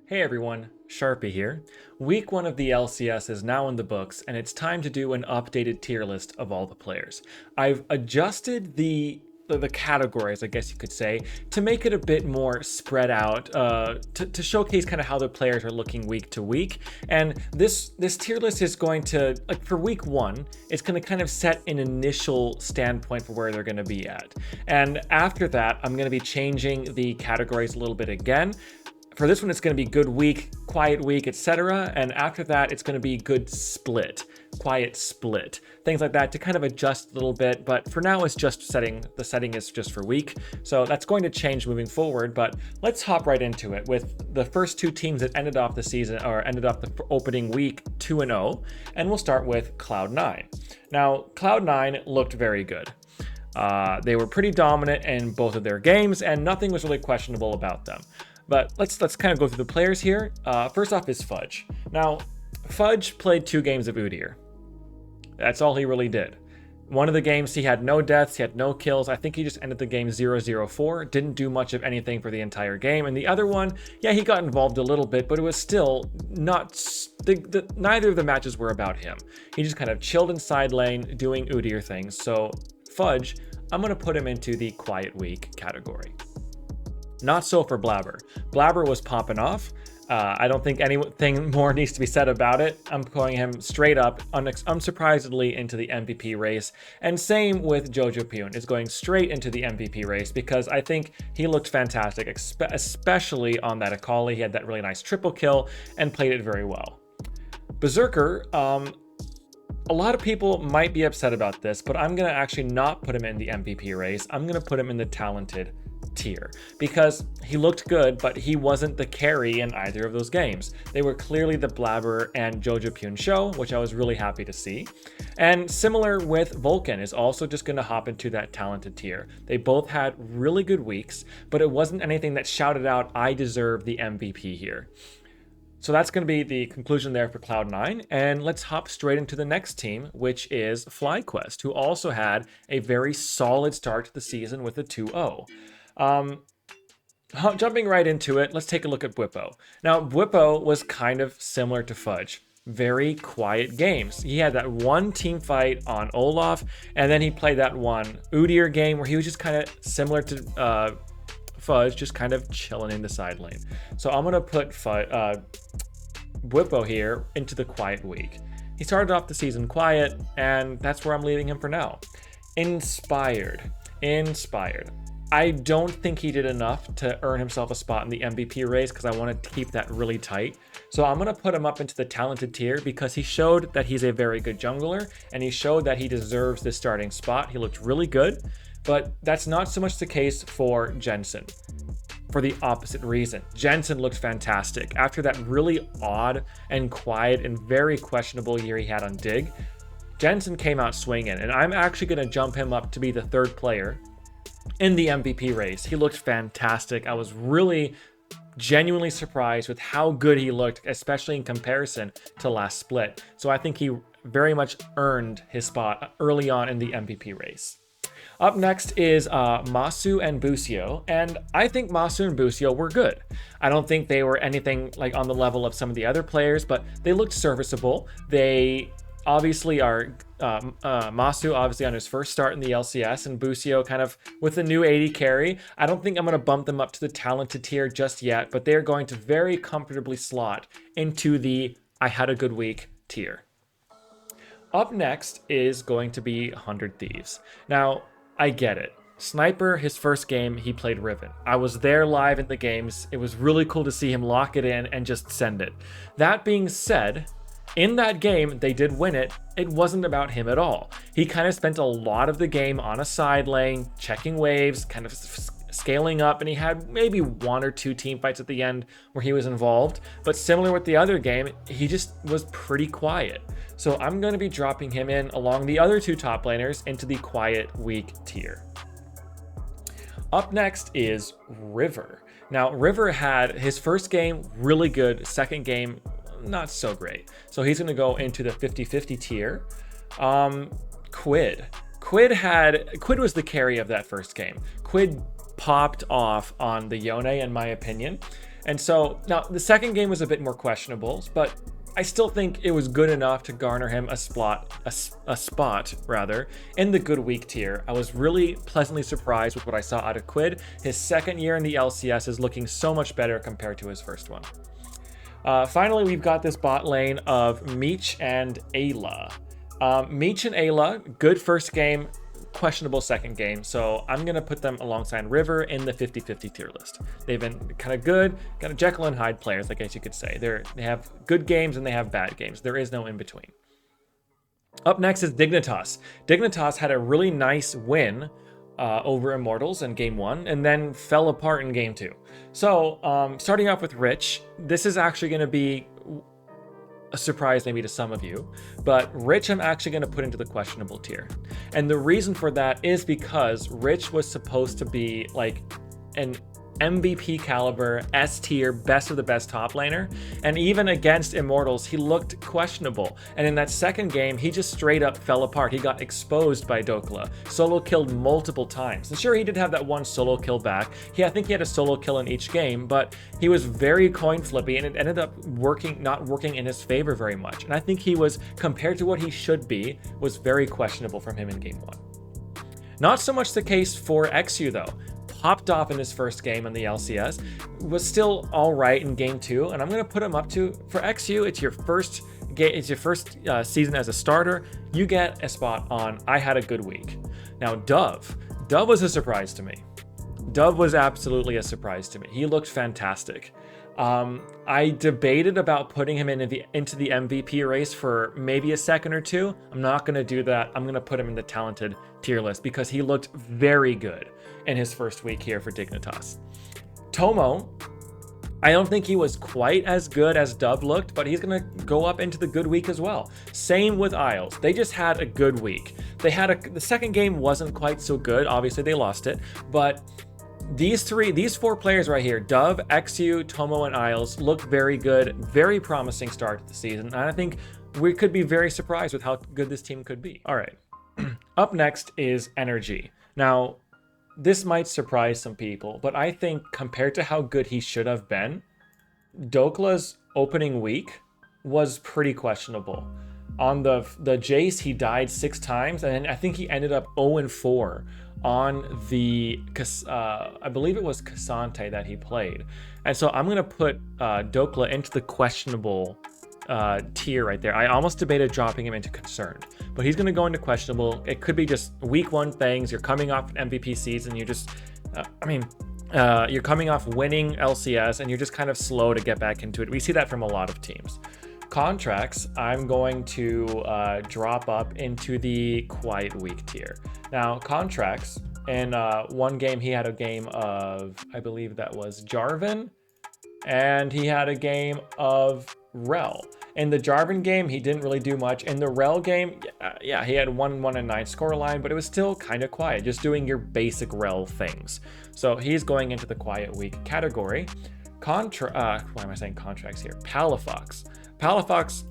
Hey everyone, Sharpie here. Week 1 of the LCS is now in the books, and it's time to do an updated tier list of all the players. I've adjusted the categories, I guess you could say, to make it a bit more spread out, to showcase kind of how the players are looking week to week. And this tier list is going to, like for week 1, it's going to kind of set an initial standpoint for where they're going to be at. And after that, I'm going to be changing the categories a little bit again. For this one, it's going to be good week, quiet week, etc. And after that, it's going to be good split, quiet split, things like that to kind of adjust a little bit. But for now, it's just setting. The setting is just for week. So that's going to change moving forward. But let's hop right into it with the first two teams that ended off the season or ended off the opening week 2-0. And we'll start with Cloud9. Now, Cloud9 looked very good. They were pretty dominant in both of their games, and nothing was really questionable about them. But let's kind of go through the players here. First off is Fudge. Now, Fudge played 2 games of Udyr. That's all he really did. One of the games, he had no deaths, he had no kills. I think he just ended the game 0-0-4, didn't do much of anything for the entire game. And the other one, yeah, he got involved a little bit, but it was still not... neither of the matches were about him. He just kind of chilled in side lane, doing Udyr things. So, Fudge, I'm going to put him into the quiet week category. Not so for Blaber. Blaber was popping off. I don't think anything more needs to be said about it. I'm putting him straight up, unsurprisingly, into the MVP race. And same with Jojopyun, is going straight into the MVP race because I think he looked fantastic, especially on that Akali. He had that really nice triple kill and played it very well. Berserker, a lot of people might be upset about this, but I'm going to actually not put him in the MVP race. I'm going to put him in the talented tier because he looked good, but he wasn't the carry in either of those games. They were clearly the Blaber and Jojopyun show, which I was really happy to see. And similar with Vulcan is also just going to hop into that talented tier. They both had really good weeks, but it wasn't anything that shouted out, I deserve the MVP here. So that's going to be the conclusion there for Cloud9. And let's hop straight into the next team, which is FlyQuest, who also had a very solid start to the season with a 2-0. Jumping right into it, let's take a look at Bwipo. Now, Bwipo was kind of similar to Fudge. Very quiet games. He had that one team fight on Olaf, and then he played that one Udyr game where he was just kind of similar to Fudge, just kind of chilling in the side lane. So I'm going to put Bwipo here into the quiet week. He started off the season quiet, and that's where I'm leaving him for now. Inspired. I don't think he did enough to earn himself a spot in the MVP race because I want to keep that really tight. So I'm going to put him up into the talented tier because he showed that he's a very good jungler and he showed that he deserves this starting spot. He looked really good, but that's not so much the case for Jensen. For the opposite reason. Jensen looked fantastic. After that really odd and quiet and very questionable year he had on Dig, Jensen came out swinging, and I'm actually going to jump him up to be the 3rd player in the MVP race. He looked fantastic. I was really genuinely surprised with how good he looked, especially in comparison to last split. So I think he very much earned his spot early on in the MVP race. Up next is Massu and Busio, and I think Massu and Busio were good. I don't think they were anything like on the level of some of the other players, but they looked serviceable. They obviously are Massu obviously on his first start in the LCS, and Busio kind of with the new 80 carry. I don't think I'm going to bump them up to the talented tier just yet, but they're going to very comfortably slot into the I had a good week tier. Up next is going to be 100 Thieves. Now, I get it. Sniper, his first game, he played Riven. I was there live in the games. It was really cool to see him lock it in and just send it. That being said, in that game, they did win it. It wasn't about him at all. He kind of spent a lot of the game on a side lane, checking waves, kind of scaling up, and he had maybe 1 or 2 team fights at the end where he was involved. But similar with the other game, he just was pretty quiet. So I'm going to be dropping him in along the other 2 top laners into the quiet weak tier. Up next is River. Now, River had his first game really good, second game not so great. So he's going to go into the 50-50 tier. Quid. Quid was the carry of that first game. Quid popped off on the Yone, in my opinion. And so now the second game was a bit more questionable, but I still think it was good enough to garner him a spot rather in the good week tier. I was really pleasantly surprised with what I saw out of Quid. His second year in the LCS is looking so much better compared to his first one. Finally, we've got this bot lane of Meech and Eyla. Meech and Eyla, good first game, questionable second game, so I'm gonna put them alongside River in the 50-50 tier list. They've been kind of good, kind of Jekyll and Hyde players, I guess you could say. They have good games and they have bad games. There is no in between. Up next is Dignitas. Dignitas had a really nice win over Immortals in game 1 and then fell apart in game 2. So starting off with Rich, this is actually going to be a surprise maybe to some of you, but Rich I'm actually going to put into the questionable tier. And the reason for that is because Rich was supposed to be like an MVP caliber, S tier, best of the best top laner, and even against Immortals he looked questionable, and in that second game he just straight up fell apart. He got exposed by Dhokla, solo killed multiple times, and sure, he did have that one solo kill back. I think he had a solo kill in each game, but he was very coin flippy and it ended up not working in his favor very much, and I think he was, compared to what he should be, was very questionable from him in game 1. Not so much the case for eXyu though. Popped off in his first game in the LCS, was still all right in game 2, and I'm going to put him up to, for eXyu, it's your first season as a starter, you get a spot on I Had a Good Week. Now Dove was a surprise to me. Dove was absolutely a surprise to me. He looked fantastic. I debated about putting him into the MVP race for maybe a second or two. I'm not going to do that. I'm going to put him in the talented tier list because he looked very good in his first week here for Dignitas. Tomo, I don't think he was quite as good as Dove looked, but he's going to go up into the good week as well. Same with Isles. They just had a good week. The second game wasn't quite so good. Obviously, they lost it, but these four players right here, Dove, eXyu, Tomo, and Isles, look very good, very promising start to the season, and I think we could be very surprised with how good this team could be. All right, up next is Energy. Now, this might surprise some people, but I think compared to how good he should have been, Dhokla's opening week was pretty questionable. On the Jace, he died 6 times, and I think he ended up 0-4 on the, I believe it was K'Sante that he played. And so I'm going to put Dhokla into the questionable tier right there. I almost debated dropping him into concerned, but he's going to go into questionable. It could be just week 1 things. You're coming off an MVP season. You just, you're coming off winning LCS and you're just kind of slow to get back into it. We see that from a lot of teams. Contractz, I'm going to drop up into the quiet week tier. Now, Contractz, in one game, he had a game of, I believe that was Jarvan, and he had a game of Rel. In the Jarvan game, he didn't really do much. In the Rel game, yeah, he had 1-9 scoreline, but it was still kind of quiet, just doing your basic Rel things. So he's going into the quiet week category. Why am I saying Contractz here? Palafox. Palafox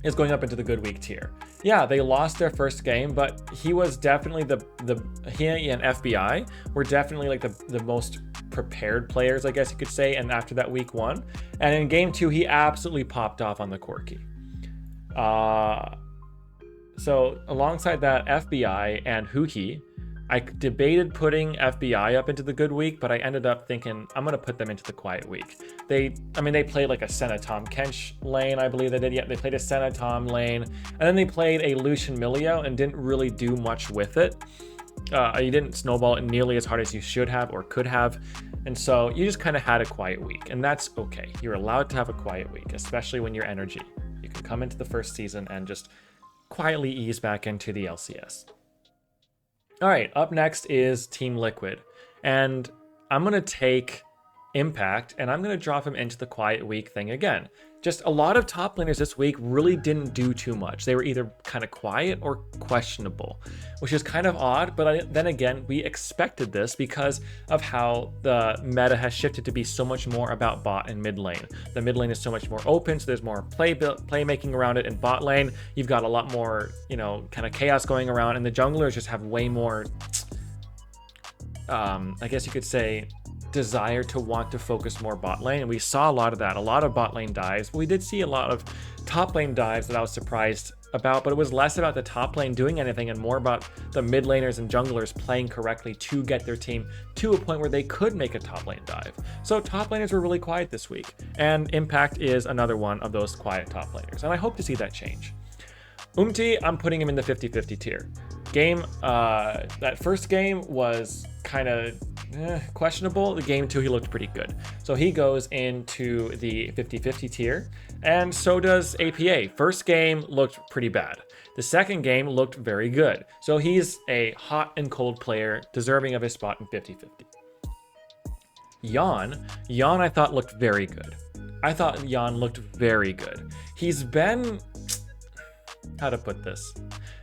is going up into the good week tier. Yeah, they lost their first game, but he was definitely he and FBI were definitely like the most prepared players, I guess you could say, and after that week 1. And in game 2, he absolutely popped off on the Corki. So alongside that, FBI and Huhi, I debated putting FBI up into the good week, but I ended up thinking I'm going to put them into the quiet week. They played like a Senna Tom Kench lane, I believe they did. Yeah, they played a Senna Tom lane, and then they played a Lucian Milio and didn't really do much with it. You didn't snowball it nearly as hard as you should have or could have, and so you just kind of had a quiet week, and that's okay. You're allowed to have a quiet week, especially when you're Energy. You can come into the first season and just quietly ease back into the LCS. All right, up next is Team Liquid, and I'm going to take Impact, and I'm going to drop him into the quiet week thing again. Just a lot of top laners this week really didn't do too much. They were either kind of quiet or questionable, which is kind of odd, but then again, we expected this because of how the meta has shifted to be so much more about bot and mid lane. The mid lane is so much more open, so there's more playmaking around it. In bot lane, you've got a lot more, kind of chaos going around, and the junglers just have way more, I guess you could say, desire to want to focus more bot lane, and we saw a lot of that, a lot of bot lane dives. We did see a lot of top lane dives that I was surprised about, but it was less about the top lane doing anything and more about the mid laners and junglers playing correctly to get their team to a point where they could make a top lane dive. So top laners were really quiet this week, and Impact is another one of those quiet top laners, and I hope to see that change. UmTi, I'm putting him in the 50-50 tier. That first game was kind of questionable. The game 2, he looked pretty good. So he goes into the 50-50 tier, and so does APA. First game looked pretty bad. The second game looked very good. So he's a hot and cold player, deserving of his spot in 50-50. Yeon I thought looked very good. He's been, how to put this?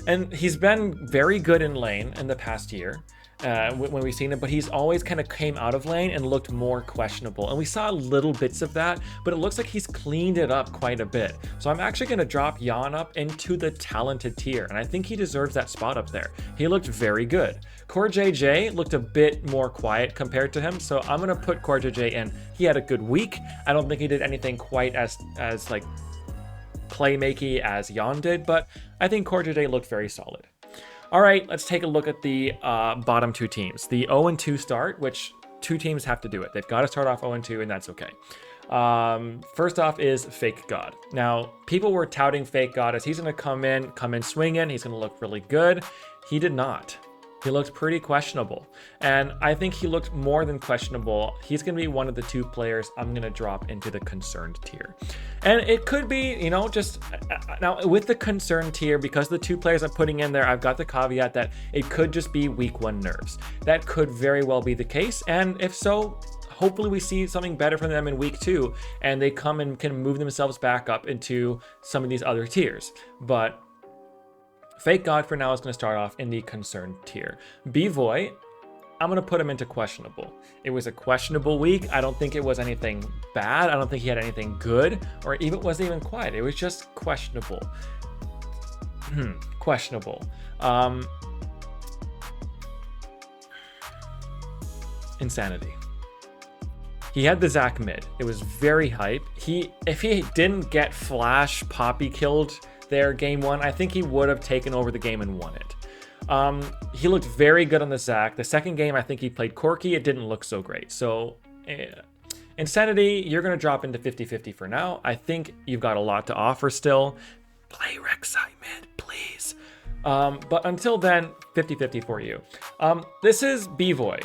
And he's been very good in lane in the past year when we've seen him, but he's always kind of came out of lane and looked more questionable. And we saw little bits of that, but it looks like he's cleaned it up quite a bit. So I'm actually going to drop Yeon up into the talented tier, and I think he deserves that spot up there. He looked very good. CoreJJ looked a bit more quiet compared to him, so I'm going to put CoreJJ in. He had a good week. I don't think he did anything quite as like playmaky as Yeon did, but I think CoreJJ looked very solid. All right, let's take a look at the bottom 2 teams. The 0-2 start, which 2 teams have to do it. They've got to start off 0-2, and that's okay. First off is FakeGod. Now, people were touting FakeGod as he's going to come in swinging. He's going to look really good. He did not. He looked pretty questionable, and I think he looked more than questionable. He's going to be one of the 2 players I'm going to drop into the concerned tier. And it could be, just now with the concerned tier, because the 2 players I'm putting in there, I've got the caveat that it could just be week 1 nerfs. That could very well be the case, and if so, hopefully we see something better from them in week 2, and they come and can move themselves back up into some of these other tiers. But FakeGod for now is going to start off in the concerned tier. Bvoy, I'm going to put him into questionable. It was a questionable week. I don't think it was anything bad. I don't think he had anything good, or even wasn't even quiet. It was just questionable. Questionable. Insanity. He had the Zac mid. It was very hype. If he didn't get Flash Poppy killed there game 1, I think he would have taken over the game and won it. He looked very good on the Zac. The second game, I think he played Corky. It didn't look so great. So Insanity, you're going to drop into 50-50 for now. I think you've got a lot to offer still. Play Rek'Sai mid, please. But until then, 50-50 for you. This is Bvoy,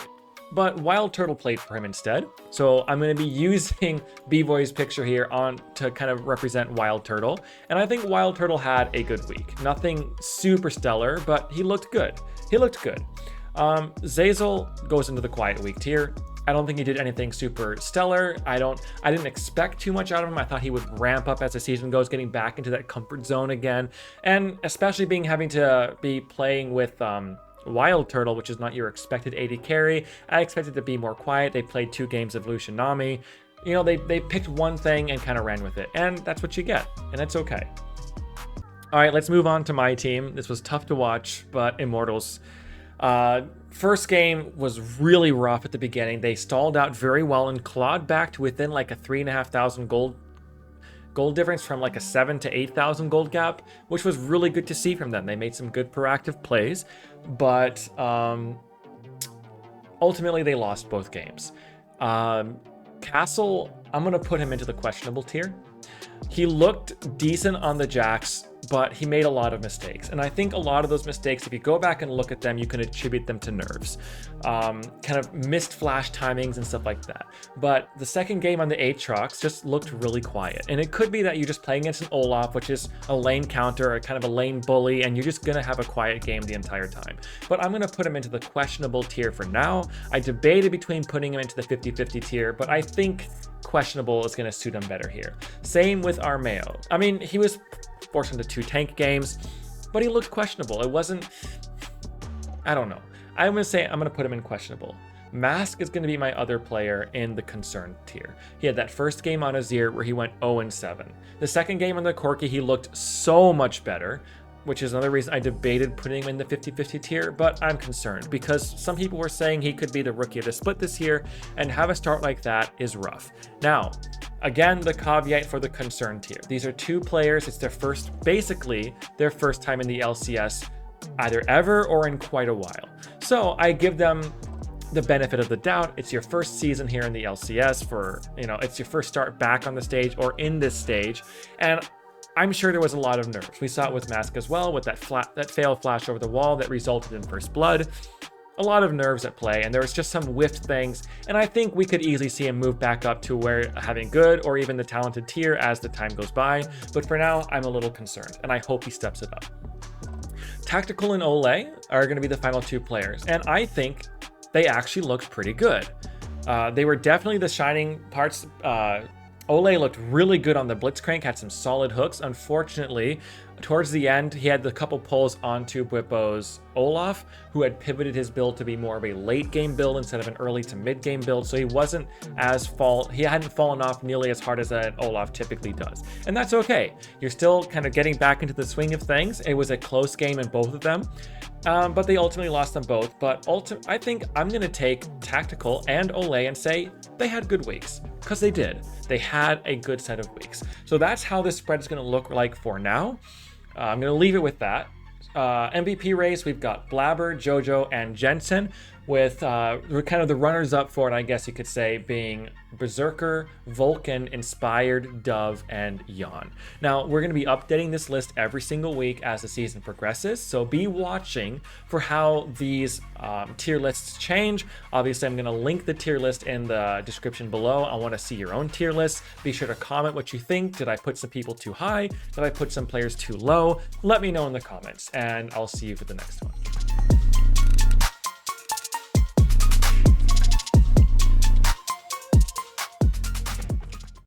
but WildTurtle played for him instead. So I'm going to be using Bvoy's picture here to kind of represent WildTurtle. And I think WildTurtle had a good week. Nothing super stellar, but he looked good. Zeyzal goes into the quiet week tier. I don't think he did anything super stellar. I didn't expect too much out of him. I thought he would ramp up as the season goes, getting back into that comfort zone again. And especially having to be playing with WildTurtle, which is not your expected AD carry. I expected to be more quiet. They played 2 games of Lucian Nami. They picked one thing and kind of ran with it, and that's what you get, and it's okay. All right, let's move on to my team. This was tough to watch, but Immortals. First game was really rough at the beginning. They stalled out very well and clawed back to within like a 3,500 gold difference from like a 7,000 to 8,000 gold gap, which was really good to see from them. They made some good proactive plays, but ultimately they lost both games. Castle, I'm going to put him into the questionable tier. He looked decent on the Jax, but he made a lot of mistakes. And I think a lot of those mistakes, if you go back and look at them, you can attribute them to nerves. Kind of missed flash timings and stuff like that. But the second game on the Aatrox just looked really quiet. And it could be that you're just playing against an Olaf, which is a lane counter, or kind of a lane bully, and you're just going to have a quiet game the entire time. But I'm going to put him into the questionable tier for now. I debated between putting him into the 50-50 tier, but I think questionable is going to suit him better here. Same with Armeo. I mean, he was forced into 2 tank games, but he looked questionable. It wasn't, I don't know. I'm going to put him in questionable. Mask is going to be my other player in the concerned tier. He had that first game on Azir where he went 0-7. The second game on the Corki, he looked so much better. which is another reason I debated putting him in the 50-50 tier, but I'm concerned because some people were saying he could be the rookie of the split this year, and have a start like that is rough. Now, again, the caveat for the concern tier. These are two players, it's basically their first time in the LCS, either ever or in quite a while. So I give them the benefit of the doubt. It's your first season here in the LCS it's your first start back on the stage or in this stage. And I'm sure there was a lot of nerves. We saw it with Mask as well, with that failed flash over the wall that resulted in first blood. A lot of nerves at play, and there was just some whiffed things. And I think we could easily see him move back up to where having good or even the talented tier as the time goes by. But for now, I'm a little concerned, and I hope he steps it up. Tactical and Ole are going to be the final two players, and I think they actually looked pretty good. They were definitely the shining parts. Ole looked really good on the Blitzcrank, had some solid hooks. Unfortunately, towards the end, he had the couple pulls onto Bwipo's Olaf, who had pivoted his build to be more of a late game build instead of an early to mid game build. So he hadn't fallen off nearly as hard as an Olaf typically does. And that's okay. You're still kind of getting back into the swing of things. It was a close game in both of them. But they ultimately lost them both. But I think I'm going to take Tactical and Ole and say they had good weeks, because they did. They had a good set of weeks. So that's how this spread is going to look like for now. I'm going to leave it with that. MVP race, we've got Blaber, Jojo, and Jensen, with kind of the runners-up for it, I guess you could say, being Berserker, Vulcan, Inspired, Dove, and Yeon. Now, we're going to be updating this list every single week as the season progresses, so be watching for how these tier lists change. Obviously, I'm going to link the tier list in the description below. I want to see your own tier list. Be sure to comment what you think. Did I put some people too high? Did I put some players too low? Let me know in the comments, and I'll see you for the next one.